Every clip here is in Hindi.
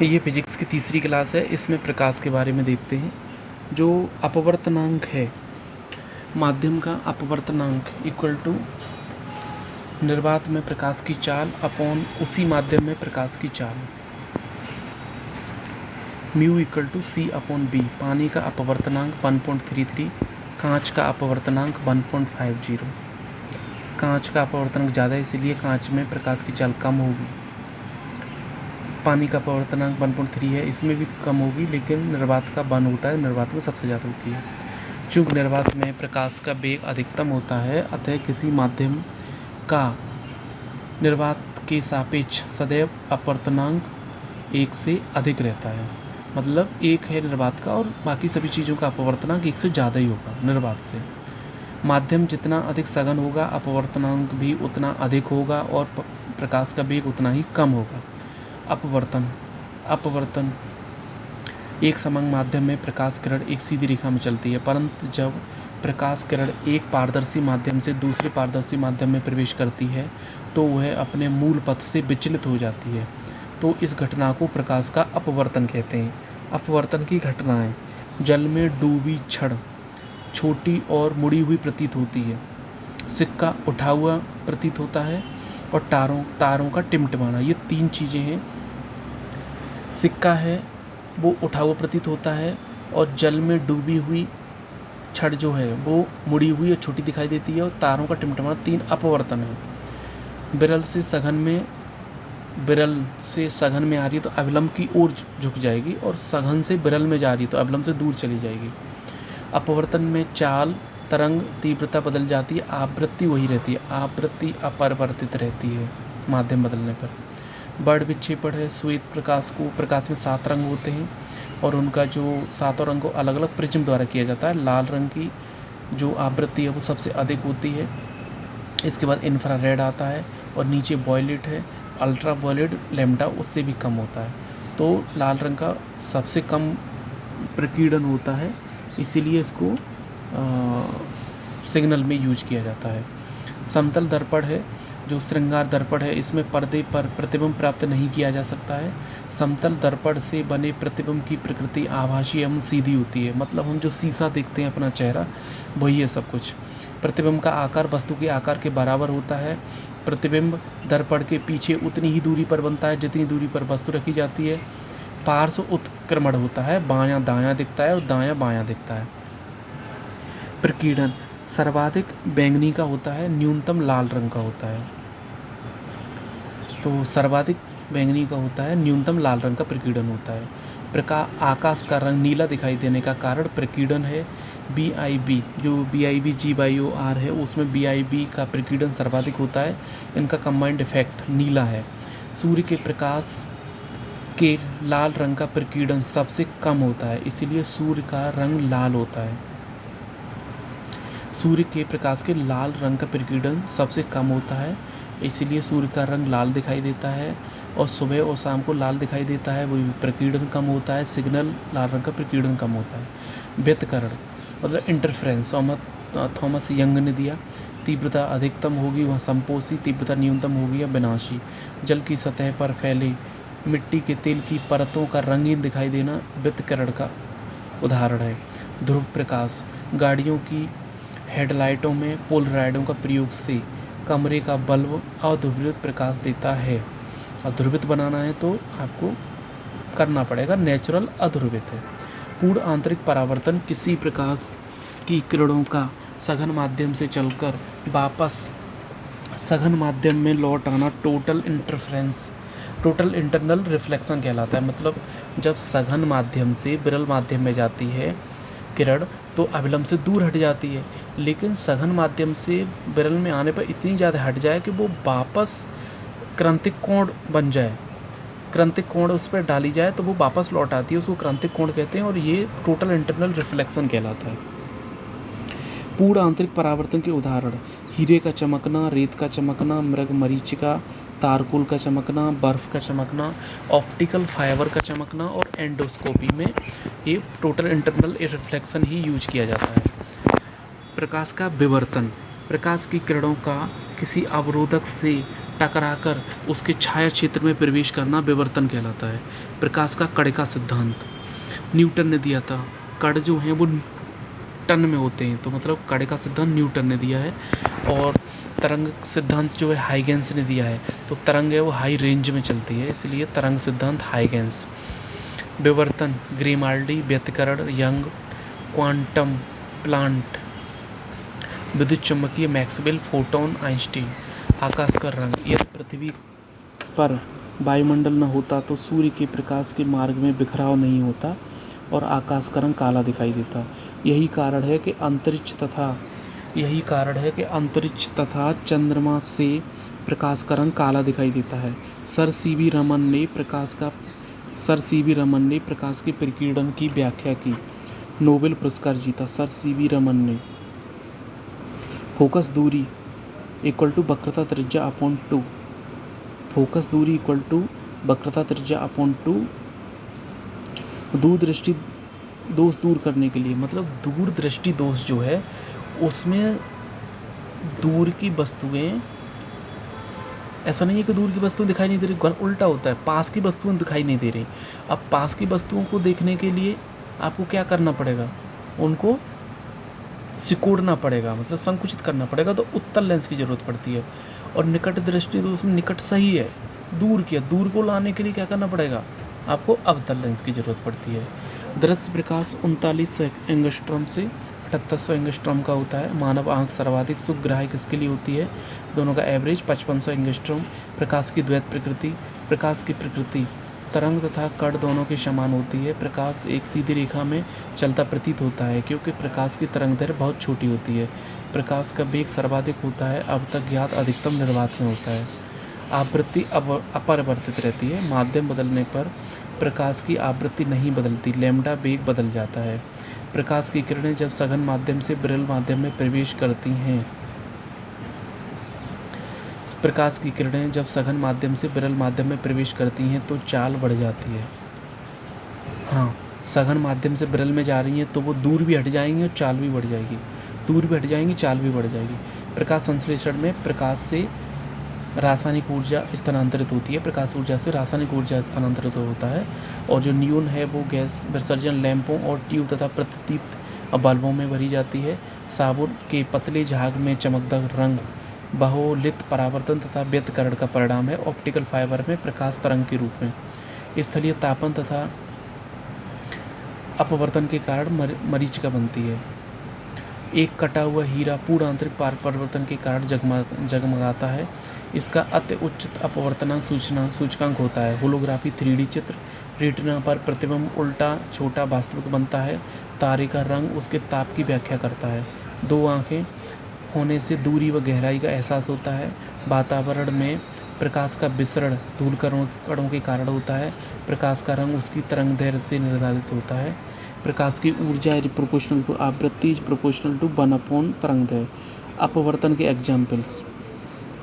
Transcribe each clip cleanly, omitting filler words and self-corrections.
ये फिजिक्स की तीसरी क्लास है। इसमें प्रकाश के बारे में देखते हैं। जो अपवर्तनांक है माध्यम का, अपवर्तनांक इक्वल टू निर्वात में प्रकाश की चाल अपॉन उसी माध्यम में प्रकाश की चाल, mu equal to C upon B. पानी का अपवर्तनांक 1.33, कांच का अपवर्तनांक 1.50। कांच का अपवर्तनांक ज़्यादा है इसलिए कांच में प्रकाश की चाल कम होगी। पानी का अपवर्तनांक 1.3 है, इसमें भी कम होगी, लेकिन निर्वात का 1 होता है, निर्वात में सबसे ज़्यादा होती है। चूँकि निर्वात में प्रकाश का वेग अधिकतम होता है, अतः किसी माध्यम का निर्वात के सापेक्ष सदैव अपवर्तनांक 1 से अधिक रहता है। मतलब 1 है निर्वात का और बाकी सभी चीज़ों का अपवर्तनांक 1 से ज़्यादा ही होगा निर्वात से। माध्यम जितना अधिक सघन होगा, अपवर्तनांक भी उतना अधिक होगा और प्रकाश का वेग उतना ही कम होगा। अपवर्तन एक समंग माध्यम में प्रकाश किरण एक सीधी रेखा में चलती है, परंतु जब प्रकाश किरण एक पारदर्शी माध्यम से दूसरे पारदर्शी माध्यम में प्रवेश करती है तो वह अपने मूल पथ से विचलित हो जाती है। तो इस घटना को प्रकाश का अपवर्तन कहते हैं। अपवर्तन की घटनाएं: जल में डूबी छड़ छोटी और मुड़ी हुई प्रतीत होती है, सिक्का उठा हुआ प्रतीत होता है और तारों का टिमटिमाना। ये 3 चीज़ें हैं। सिक्का है वो उठा हुआ प्रतीत होता है, और जल में डूबी हुई छड़ जो है वो मुड़ी हुई और छोटी दिखाई देती है, और तारों का टिमटिमाना 3 अपवर्तन है। बिरल से सघन में आ रही है तो अविलंब की ओर झुक जाएगी, और सघन से बिरल में जा रही है तो अविलंब से दूर चली जाएगी। अपवर्तन में चाल, तरंग, तीव्रता बदल जाती है, आवृत्ति वही रहती है, आवृत्ति अपरिवर्तित रहती है माध्यम बदलने पर। बर्ड विक्षेपण है। श्वेत प्रकाश में 7 रंग होते हैं और उनका जो 7 रंग को अलग अलग प्रिज्म द्वारा किया जाता है। लाल रंग की जो आवृत्ति है वो सबसे अधिक होती है। इसके बाद इंफ्रारेड आता है और नीचे वॉयलेट है। अल्ट्रा वॉयलेट लैम्डा उससे भी कम होता है। तो लाल रंग का सबसे कम प्रकीर्णन होता है, इसीलिए इसको सिग्नल में यूज किया जाता है। समतल दर्पण है जो श्रृंगार दर्पण है, इसमें पर्दे पर प्रतिबिंब प्राप्त नहीं किया जा सकता है। समतल दर्पण से बने प्रतिबिंब की प्रकृति आभासी एवं सीधी होती है। मतलब हम जो शीशा देखते हैं अपना चेहरा, वही है सब कुछ। प्रतिबिंब का आकार वस्तु के आकार के बराबर होता है। प्रतिबिंब दर्पण के पीछे उतनी ही दूरी पर बनता है जितनी दूरी पर वस्तु रखी जाती है। पार्श्व उत्क्रमण होता है, बायां दायां दिखता है और दायां बायां दिखता है। प्रकीर्णन सर्वाधिक बैंगनी का होता है, न्यूनतम लाल रंग का होता है। तो सर्वाधिक बैंगनी का होता है, न्यूनतम लाल रंग का प्रकीर्णन होता है। आकाश का रंग नीला दिखाई देने का कारण प्रकीर्णन है। BIB जो BIB GYOR है उसमें BIB का प्रकीर्णन सर्वाधिक होता है। इनका कंबाइंड इफेक्ट नीला है। सूर्य के प्रकाश के लाल रंग का प्रकीर्णन सबसे कम होता है, इसीलिए सूर्य का रंग लाल होता है। सूर्य के प्रकाश के लाल रंग का प्रकीर्णन सबसे कम होता है, इसीलिए सूर्य का रंग लाल दिखाई देता है। और सुबह और शाम को लाल दिखाई देता है, वही प्रकीर्णन कम होता है। सिग्नल लाल रंग का प्रकीर्णन कम होता है। व्यतिकरण मतलब इंटरफ्रेंस थॉमस यंग ने दिया। तीव्रता अधिकतम होगी वहाँ संपोषी, तीव्रता न्यूनतम होगी या विनाशी। जल की सतह पर फैले मिट्टी के तेल की परतों का रंगीन दिखाई देना व्यतिकरण का उदाहरण है। ध्रुव प्रकाश गाड़ियों की हेडलाइटों में पोलराइडों का प्रयोग से कमरे का बल्ब अध्रुवित प्रकाश देता है। अध्रुवित बनाना है तो आपको करना पड़ेगा, नेचुरल अध्रुवित है। पूर्ण आंतरिक परावर्तन किसी प्रकाश की किरणों का सघन माध्यम से चलकर वापस सघन माध्यम में लौट आना टोटल इंटरनल रिफ्लेक्शन कहलाता है। मतलब जब सघन माध्यम से विरल माध्यम में जाती है किरण तो अविलंब से दूर हट जाती है, लेकिन सघन माध्यम से विरल में आने पर इतनी ज़्यादा हट जाए कि वो वापस क्रांतिक कोण बन जाए, क्रांतिक कोण उस पर डाली जाए तो वो वापस लौट आती है, उसको क्रांतिक कोण कहते हैं, और ये टोटल इंटरनल रिफ्लेक्शन कहलाता है। पूर्ण आंतरिक परावर्तन के उदाहरण: हीरे का चमकना, रेत का चमकना, मृग मरीचिका, तारकोल का चमकना, बर्फ़ का चमकना, ऑप्टिकल फाइबर का चमकना, और एंडोस्कोपी में ये टोटल इंटरनल रिफ्लेक्शन ही यूज किया जाता है। प्रकाश का विवर्तन प्रकाश की किरणों का किसी अवरोधक से टकराकर उसके छाया क्षेत्र में प्रवेश करना विवर्तन कहलाता है। प्रकाश का कण का सिद्धांत न्यूटन ने दिया था। कण जो हैं वो टन में होते हैं, तो मतलब कण का सिद्धांत न्यूटन ने दिया है। और तरंग सिद्धांत जो है हाइगेंस ने दिया है। तो तरंग है वो हाई रेंज में चलती है, इसलिए तरंग सिद्धांत हाइगेंस। विवर्तन ग्रीमाल्डी, व्यतिकरण यंग, क्वांटम प्लांट, विद्युत चुम्बकीय मैक्सवेल, फोटोन आइंस्टीन। आकाश का रंग यदि पृथ्वी पर वायुमंडल न होता तो सूर्य के प्रकाश के मार्ग में बिखराव नहीं होता और आकाश का रंग काला दिखाई देता। यही कारण है कि अंतरिक्ष तथा चंद्रमा से प्रकाश का रंग काला दिखाई देता है। सर सी वी रमन ने प्रकाश के प्रकीर्णन की व्याख्या की, नोबेल पुरस्कार जीता। सर सी वी रमन ने। फोकस दूरी इक्वल टू वक्रता त्रिज्या अपॉन 2। फोकस दूरी इक्वल टू वक्रता त्रिज्या अपॉन 2। दूरदृष्टि दोष दूर करने के लिए, मतलब दूरदृष्टि दोष जो है उसमें दूर की वस्तुएं, ऐसा नहीं है कि दूर की वस्तुएं दिखाई नहीं दे रही, उल्टा होता है, पास की वस्तुएं दिखाई नहीं दे रही। अब पास की वस्तुओं को देखने के लिए आपको क्या करना पड़ेगा, उनको सिकोड़ना पड़ेगा, मतलब संकुचित करना पड़ेगा, तो उत्तल लेंस की ज़रूरत पड़ती है। और निकट दृष्टि दोष में निकट सही है, दूर को लाने के लिए क्या करना पड़ेगा, आपको अवतल लेंस की ज़रूरत पड़ती है। दृश्य प्रकाश 3900 एंगस्ट्रॉम से 7800 एंगस्ट्रॉम का होता है। मानव आंख सर्वाधिक सुग्राह्य किसके लिए होती है, दोनों का एवरेज 5500 एंगस्ट्रॉम। प्रकाश की द्वैत प्रकृति, प्रकाश की प्रकृति तरंग तथा कण दोनों की समान होती है। प्रकाश एक सीधी रेखा में चलता प्रतीत होता है क्योंकि प्रकाश की तरंग दैर्घ्य बहुत छोटी होती है। प्रकाश का वेग सर्वाधिक होता है, अब तक ज्ञात अधिकतम निर्वात में होता है। आवृत्ति अपरिवर्तित रहती है, माध्यम बदलने पर प्रकाश की आवृत्ति नहीं बदलती, लैम्डा वेग बदल जाता है। प्रकाश की किरणें जब सघन माध्यम से विरल माध्यम में प्रवेश करती हैं, प्रकाश की किरणें जब सघन माध्यम से विरल माध्यम में प्रवेश करती हैं तो चाल बढ़ जाती है। हाँ, सघन माध्यम से विरल में जा रही हैं तो वो दूर भी हट जाएंगी और चाल भी बढ़ जाएगी, दूर भी हट जाएंगी, चाल भी बढ़ जाएगी। प्रकाश संश्लेषण में प्रकाश से रासायनिक ऊर्जा स्थानांतरित होती है, प्रकाश ऊर्जा से रासायनिक ऊर्जा स्थानांतरित होता है। और जो न्यून है वो गैस विसर्जन लैंपों और ट्यूब तथा प्रतिदीप्त बल्बों में भरी जाती है। साबुन के पतले झाग में चमकदार रंग बहुलित परावर्तन तथा व्यतिकरण का परिणाम है। ऑप्टिकल फाइबर में प्रकाश तरंग के रूप में स्थलीय तापन तथा अपवर्तन के कारण मरीचिका बनती है। एक कटा हुआ हीरा पूर्ण आंतरिक परिवर्तन के कारण जगमगाता है। इसका अति उच्च अपवर्तनांक सूचकांक होता है। होलोग्राफी 3D चित्र, रेटिना पर प्रतिबिंब उल्टा छोटा वास्तविक बनता है। तारे का रंग उसके ताप की व्याख्या करता है। दो आंखें होने से दूरी व गहराई का एहसास होता है। वातावरण में प्रकाश का विसरण धूल कणों के कारण होता है। प्रकाश का रंग उसकी तरंग दैर्घ्य से निर्धारित होता है। प्रकाश की ऊर्जा प्रोपोर्शनल टू आवृत्ति प्रोपोर्शनल टू 1/तरंग दैर्घ्य। अपवर्तन के एग्जाम्पल्स,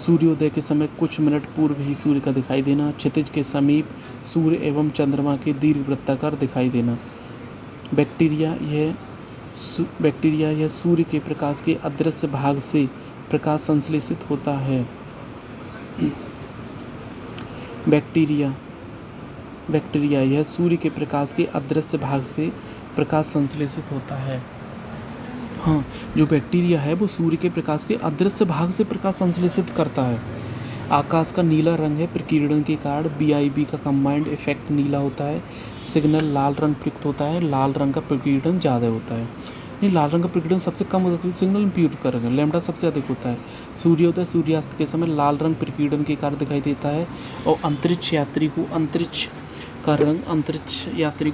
सूर्योदय के समय कुछ मिनट पूर्व ही सूर्य का दिखाई देना, क्षितिज के समीप सूर्य एवं चंद्रमा के दीर्घ वृत्ताकार दिखाई देना। बैक्टीरिया यह सूर्य के प्रकाश के अदृश्य भाग से प्रकाश संश्लेषित होता है। बैक्टीरिया यह सूर्य के प्रकाश के अदृश्य भाग से प्रकाश संश्लेषित होता है। हाँ, जो बैक्टीरिया है वो सूर्य के प्रकाश के अदृश्य भाग से प्रकाश संश्लेषित करता है। आकाश का नीला रंग है प्रकीर्णन के कारण, BIB का कंबाइंड इफेक्ट नीला होता है। सिग्नल लाल रंग प्रयुक्त होता है, लाल रंग का प्रकीर्णन ज़्यादा होता है। नहीं, लाल रंग का प्रकीर्णन सबसे कम होता है, सिग्नल इम्प्यूर करेंगे, लैम्डा सबसे अधिक होता है। सूर्योदय सूर्यास्त के समय लाल रंग प्रकीर्णन के कारण दिखाई देता है। और अंतरिक्ष यात्री को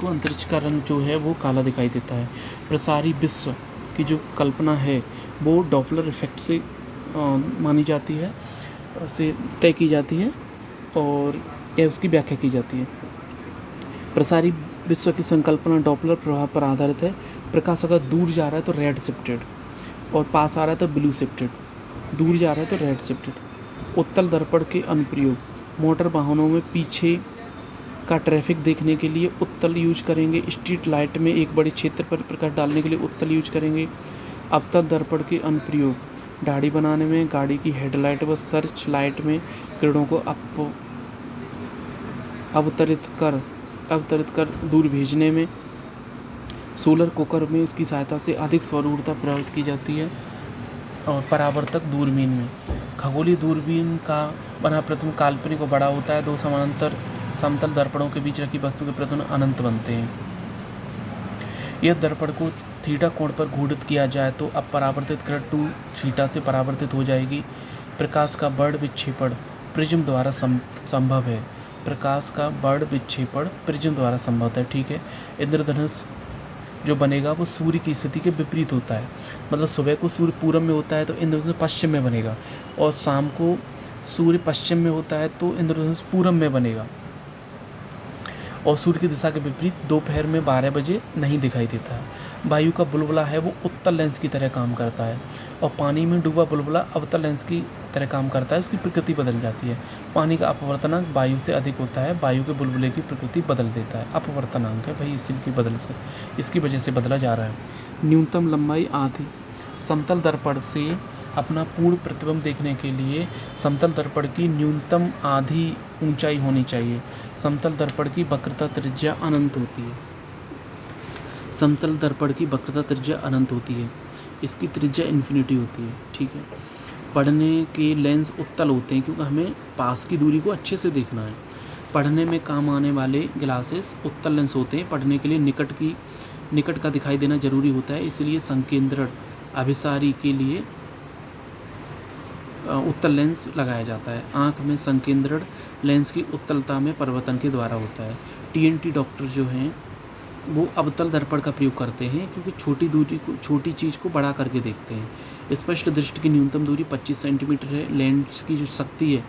अंतरिक्ष का रंग जो है वो काला दिखाई देता है। प्रसारी विश्व की जो कल्पना है वो डॉपलर इफेक्ट से मानी जाती है, से तय की जाती है और यह उसकी व्याख्या की जाती है। प्रसारी विश्व की संकल्पना डॉपलर प्रभाव पर आधारित है। प्रकाश अगर दूर जा रहा है तो रेड शिफ्टेड और पास आ रहा है तो ब्लू शिफ्टेड, दूर जा रहा है तो रेड शिफ्टेड। उत्तल दर्पण के अनुप्रयोग, मोटर वाहनों में पीछे का ट्रैफिक देखने के लिए उत्तल यूज करेंगे। स्ट्रीट लाइट में एक बड़े क्षेत्र पर प्रकाश डालने के लिए उत्तल यूज करेंगे। अवतल दर्पण के अनुप्रयोग, दाढ़ी बनाने में, गाड़ी की हेडलाइट व सर्च लाइट में किरणों को अवतरित कर दूर भेजने में, सोलर कुकर में इसकी सहायता से अधिक सौर ऊर्जा प्राप्त की जाती है। और परावर्तक दूरबीन में, खगोलीय दूरबीन का बना प्रतिबिंब काल्पनिक और बड़ा होता है। दो समानांतर समतल दर्पणों के बीच रखी वस्तु के प्रतिबिंब अनंत बनते हैं। यह दर्पण को थीटा कोण पर घूर्णित किया जाए तो अब परावर्तित किरण 2 थीटा से परावर्तित हो जाएगी। प्रकाश का बर्ण विक्षेपण प्रिज्म द्वारा संभव है। प्रकाश का बर्ण विक्षेपण प्रिज्म द्वारा संभव है। ठीक है। इंद्रधनुष जो बनेगा वो सूर्य की स्थिति के विपरीत होता है। मतलब सुबह को सूर्य पूरब में होता है तो इंद्रधनुष पश्चिम में बनेगा, और शाम को सूर्य पश्चिम में होता है तो इंद्रधनुष पूरब में बनेगा। और सूर्य की दिशा के विपरीत दोपहर में 12 बजे नहीं दिखाई देता है। वायु का बुलबुला है वो उत्तल लेंस की तरह काम करता है, और पानी में डूबा बुलबुला अवतल लेंस की तरह काम करता है। उसकी प्रकृति बदल जाती है। पानी का अपवर्तनांक वायु से अधिक होता है। वायु के बुलबुले की प्रकृति बदल देता है। अपवर्तनांक है भाई, इसकी वजह से बदला जा रहा है। न्यूनतम लंबाई आधी, समतल दर्पण से अपना पूर्ण प्रतिबिंब देखने के लिए समतल दर्पण की न्यूनतम आधी ऊंचाई होनी चाहिए। समतल दर्पण की वक्रता त्रिज्या अनंत होती है। समतल दर्पण की वक्रता त्रिज्या अनंत होती है, इसकी त्रिज्या इन्फिनिटी होती है। ठीक है। पढ़ने के लेंस उत्तल होते हैं क्योंकि हमें पास की दूरी को अच्छे से देखना है। पढ़ने में काम आने वाले ग्लासेस उत्तल लेंस होते हैं। पढ़ने के लिए निकट का दिखाई देना जरूरी होता है, इसलिए संकेंद्रण अभिसारी के लिए उत्तल लेंस लगाया जाता है। आँख में संकेंद्रण लेंस की उत्तलता में परिवर्तन के द्वारा होता है। टीएनटी डॉक्टर जो हैं वो अवतल दर्पण का प्रयोग करते हैं क्योंकि छोटी चीज़ को बड़ा करके देखते हैं। स्पष्ट दृष्टि की न्यूनतम दूरी 25 सेंटीमीटर है। लेंस की जो शक्ति है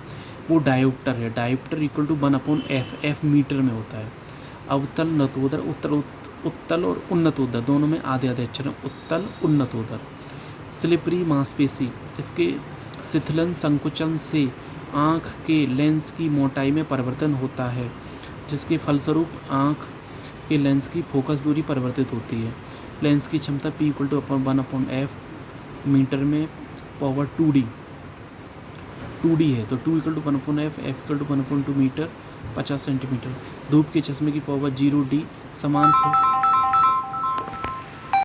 वो डायोप्टर है। Dioptre equal to 1/f, f metre में होता है। अवतल नतोदर, उत्तल और उन्नतोदर दोनों में आधे आधे अक्षर हैं। उत्तल उन्नतोदर। स्लिपरी मांसपेशी, इसके शिथिलन संकुचन से आँख के लेंस की मोटाई में परिवर्तन होता है, जिसके फलस्वरूप आँख के लेंस की फोकस दूरी परिवर्तित होती है। लेंस की क्षमता P equal to 1/f metre में पावर 2D है, तो 2 equal to 1/f, f equal to 1/2 metre 50 centimetre. धूप के चश्मे की पावर 0D समान